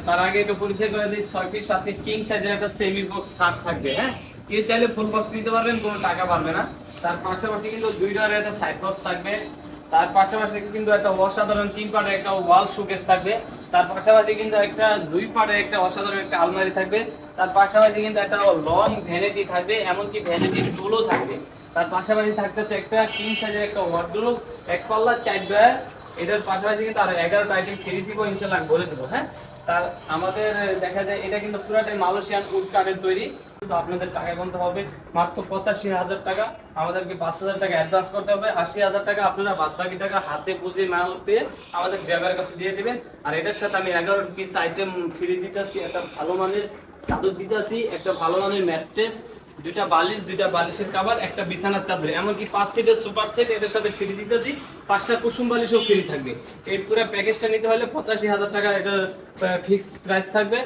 তার আগে একটু পরিচয় করে দিই, 6 ফিট 7 ফিট কিং সাইজের একটা সেমি বক্স খাট থাকবে। হ্যাঁ, কেউ চাইলে ফুল বক্স নিতে পারবেন, কোনো টাকা পারবে না। তার পাশাপাশি কিন্তু 2 ডোরের একটা সাইড বক্স থাকবে। তার পাশাপাশি কিন্তু একটা অসাধারণ 3 পার্টের একটা ওয়াল শোকেস থাকবে। তার পাশাপাশি কিন্তু একটা 2 পার্টের একটা অসাধারণ একটা আলমারি থাকবে। তার পাশাপাশি কিন্তু একটা লং ভ্যানিটি থাকবে, এমনকি ভ্যানিটি টুলও থাকবে। তার পাশাপাশি থাকতেছে একটা কিং সাইজের একটা ওয়ার্ডরোব, এক পাল্লা 4 ডয়ার। এটার পাশাপাশি কিন্তু আরো 11টা আইটেম ফ্রি দিব, ইনশাআল্লাহ বলে দেবো। হ্যাঁ, তার আমাদের দেখা যায় এটা কিন্তু পুরাটাই মালয়েশিয়ান উড কাঠের তৈরি। কিন্তু আপনাদের টাকা গুনতে হবে মাত্র 85,000 টাকা। আমাদেরকে 5,000 টাকা অ্যাডভান্স করতে হবে। 80,000 টাকা আপনারা বাদ বাকি টাকা হাতে বুঝে মাল পেয়ে আমাদের ড্রাইভারের কাছে দিয়ে দিবেন। আর এটার সাথে আমি 11 পিস আইটেম ফ্রি দিতেছি, একটা ভালো মানের চাদর দিতেছি, একটা ভালো মানের ম্যাট্রেস, 2টা বালিশ, 2টা বালিশের কভার, একটা বিছানার চাদর, এমনকি 5 সিটের সুপার সেট এটার সাথে ফ্রি দিতেছি। 5টা কুসুম বালিশও ফ্রি থাকবে। এই পুরো প্যাকেজটা নিতে হলে 85,000 টাকা এটার ফিক্সড প্রাইস থাকবে।